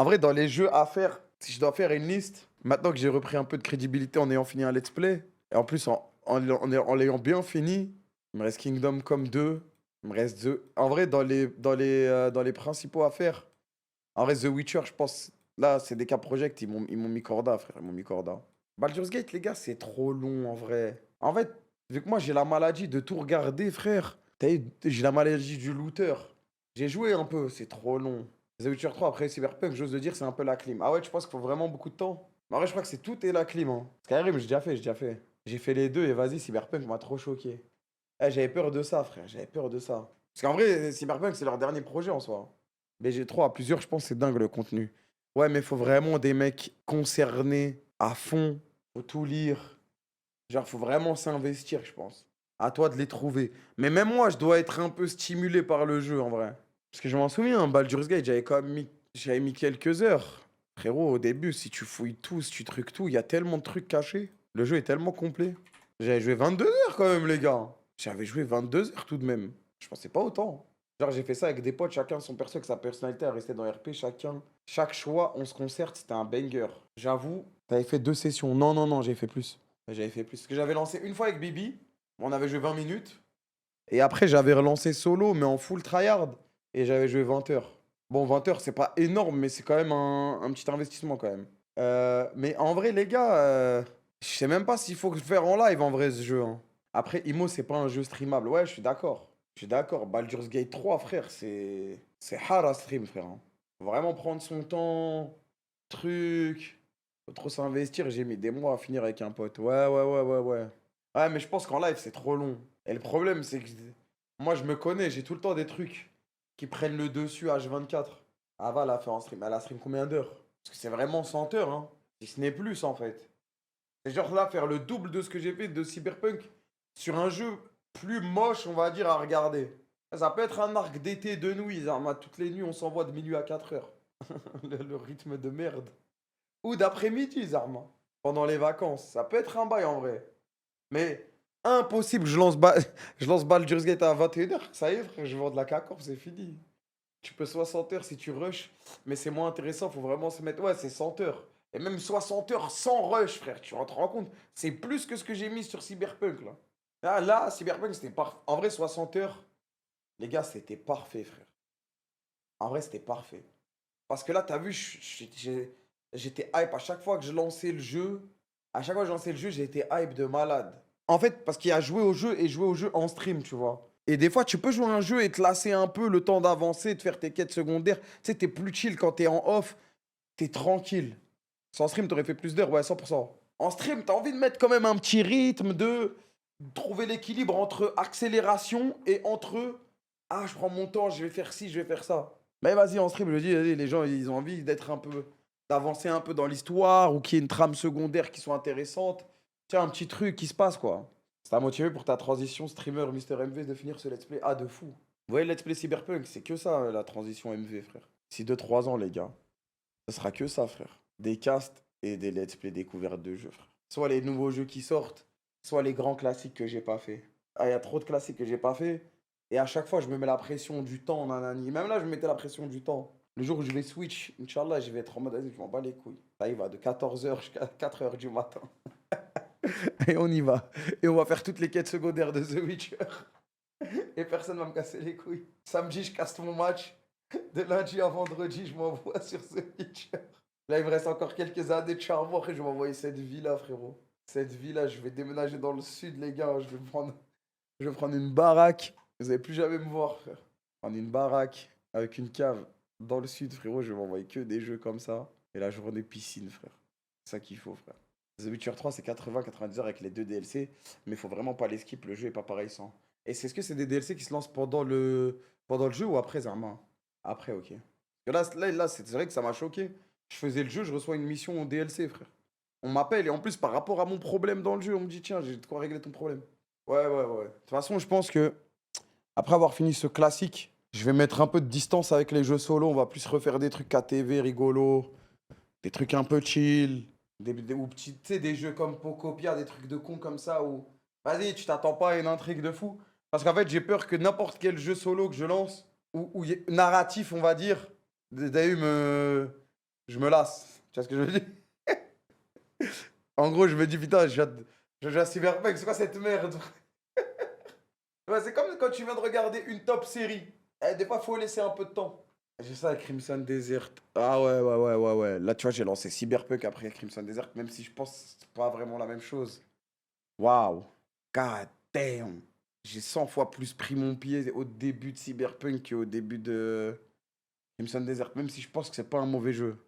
En vrai, dans les jeux à faire, si je dois faire une liste, maintenant que j'ai repris un peu de crédibilité en ayant fini un let's play, et en plus en l'ayant bien fini, il me reste Kingdom Come 2, il me reste The... En vrai, dans les principaux à faire, en vrai, The Witcher, je pense, là, c'est des cas project, ils m'ont mis corda, frère, ils m'ont mis corda. Baldur's Gate, les gars, c'est trop long, en vrai. En fait, vu que moi, j'ai la maladie de tout regarder, frère, j'ai la maladie du looter. J'ai joué un peu, c'est trop long. The Witcher 3, après Cyberpunk, j'ose le dire, c'est un peu la clim. Ah ouais, tu penses qu'il faut vraiment beaucoup de temps? En vrai, je crois que c'est tout est la clim, hein. Skyrim, j'ai déjà fait. J'ai fait les deux et vas-y, Cyberpunk m'a trop choqué. Eh, j'avais peur de ça, frère, j'avais peur de ça. Parce qu'en vrai, Cyberpunk, c'est leur dernier projet en soi. BG3 à plusieurs, je pense, c'est dingue le contenu. Ouais, mais faut vraiment des mecs concernés à fond. Faut tout lire. Genre, faut vraiment s'investir, je pense. À toi de les trouver. Mais même moi, je dois être un peu stimulé par le jeu, en vrai. Parce que je m'en souviens, Baldur's Gate, j'avais mis quelques heures. Frérot, au début, si tu fouilles tout, si tu trucs tout, il y a tellement de trucs cachés. Le jeu est tellement complet. J'avais joué 22 heures quand même, les gars. J'avais joué 22 heures tout de même. Je pensais pas autant. Genre, j'ai fait ça avec des potes, chacun son perso, avec sa personnalité à rester dans RP, chacun. Chaque choix, on se concerte, c'était un banger. J'avoue, t'avais fait 2 sessions. Non, non, non, j'ai fait plus. J'avais fait plus. Parce que j'avais lancé une fois avec Bibi, on avait joué 20 minutes. Et après, j'avais relancé solo, mais en full tryhard. Et j'avais joué 20 heures. Bon, 20 heures, c'est pas énorme, mais c'est quand même un petit investissement quand même. Mais en vrai, les gars, je sais même pas s'il faut le faire en live en vrai ce jeu, hein. Après, Imo, c'est pas un jeu streamable. Ouais, je suis d'accord. Je suis d'accord. Baldur's Gate 3, frère, c'est hard à stream, frère, hein. Faut vraiment prendre son temps, truc. Faut trop s'investir. J'ai mis des mois à finir avec un pote. Ouais, ouais, ouais, ouais, ouais. Ouais, mais je pense qu'en live, c'est trop long. Et le problème, c'est que moi, je me connais, j'ai tout le temps des trucs qui prennent le dessus H24. Ah, va la faire en stream. Elle a stream combien d'heures? Parce que c'est vraiment 100 heures, hein. Si ce n'est plus, en fait. C'est genre là, faire le double de ce que j'ai fait de Cyberpunk sur un jeu plus moche, on va dire, à regarder. Ça peut être un arc d'été de nuit, Zarma. Toutes les nuits, on s'envoie de minuit à 4 heures. Le rythme de merde. Ou d'après-midi, Zarma. Pendant les vacances. Ça peut être un bail en vrai. Mais impossible, je lance Baldur's Gate à 21 heures. Ça y est, frère, je vends de la cacorf, c'est fini. Tu peux 60 heures si tu rush, mais c'est moins intéressant, faut vraiment se mettre. Ouais, c'est 100 heures. Et même 60 heures sans rush, frère, tu te rends compte? C'est plus que ce que j'ai mis sur Cyberpunk, là. Là, Cyberpunk, c'était parfait. En vrai, 60 heures, les gars, c'était parfait, frère. En vrai, c'était parfait. Parce que là, t'as vu, j'étais hype à chaque fois que je lançais le jeu. À chaque fois que je lançais le jeu, j'étais hype de malade. En fait, parce qu'il y a jouer au jeu et jouer au jeu en stream, tu vois. Et des fois, tu peux jouer à un jeu et te lasser un peu le temps d'avancer, de faire tes quêtes secondaires. Tu sais, t'es plus chill quand t'es en off, t'es tranquille. Sans stream, t'aurais fait plus d'heures, ouais, 100%. En stream, t'as envie de mettre quand même un petit rythme, de trouver l'équilibre entre accélération et entre ah, je prends mon temps, je vais faire ci, je vais faire ça. Mais vas-y, en stream, je dis, vas-y, les gens, ils ont envie d'être un peu, d'avancer un peu dans l'histoire ou qu'il y ait une trame secondaire qui soit intéressante. Tiens, un petit truc qui se passe, quoi. Ça t'a motivé pour ta transition streamer Mister MV de finir ce let's play. Ah, de fou. Vous voyez, le let's play Cyberpunk, c'est que ça, la transition MV, frère. D'ici 2 3 ans, les gars, ce sera que ça, frère. Des casts et des let's play découvertes de jeux, frère. Soit les nouveaux jeux qui sortent, soit les grands classiques que j'ai pas fait. Ah, il y a trop de classiques que j'ai pas fait. Et à chaque fois, je me mets la pression du temps, nanani. Même là, je me mettais la pression du temps. Le jour où je vais switch, Inch'Allah, je vais être en mode, vas-y, je m'en bats les couilles. Ça y va, de 14 heures jusqu'à 4 heures du matin. Et on y va. Et on va faire toutes les quêtes secondaires de The Witcher. Et personne va me casser les couilles. Samedi, je casse mon match. De lundi à vendredi, je m'envoie sur The Witcher. Là, il me reste encore quelques années de charbon. Après, je vais m'envoyer cette vie-là, frérot. Cette vie-là, je vais déménager dans le sud, les gars. Je vais prendre une baraque. Vous allez plus jamais me voir, frère. Prendre une baraque avec une cave dans le sud, frérot. Je vais m'envoyer que des jeux comme ça. Et la journée piscine, frère. C'est ça qu'il faut, frère. The Witcher 3, c'est 80-90 heures avec les 2 DLC. Mais il faut vraiment pas les skip. Le jeu est pas pareil sans. Et c'est ce que c'est des DLC qui se lancent pendant le jeu ou après, Zermain? Après, ok. Parce que là c'est vrai que ça m'a choqué. Je faisais le jeu, je reçois une mission en DLC, frère. On m'appelle et en plus, par rapport à mon problème dans le jeu, on me dit tiens, j'ai de quoi régler ton problème. Ouais, ouais, ouais. De toute façon, je pense que après avoir fini ce classique, je vais mettre un peu de distance avec les jeux solo. On va plus refaire des trucs KTV rigolos, des trucs un peu chill, ou petits, tu sais, des jeux comme Pocopia, des trucs de con comme ça où vas-y, tu t'attends pas à une intrigue de fou. Parce qu'en fait, j'ai peur que n'importe quel jeu solo que je lance, ou narratif, on va dire, d'ailleurs je me lasse. Tu vois ce que je veux dire? En gros, je me dis, putain, je joue à Cyberpunk, c'est quoi cette merde? Ouais, c'est comme quand tu viens de regarder une top série. Des fois, faut laisser un peu de temps. J'ai ça avec Crimson Desert. Ah ouais, ouais, ouais, ouais, ouais. Là, tu vois, j'ai lancé Cyberpunk après Crimson Desert, même si je pense que c'est pas vraiment la même chose. Waouh. God damn. J'ai 100 fois plus pris mon pied au début de Cyberpunk qu'au début de Crimson Desert, même si je pense que c'est pas un mauvais jeu.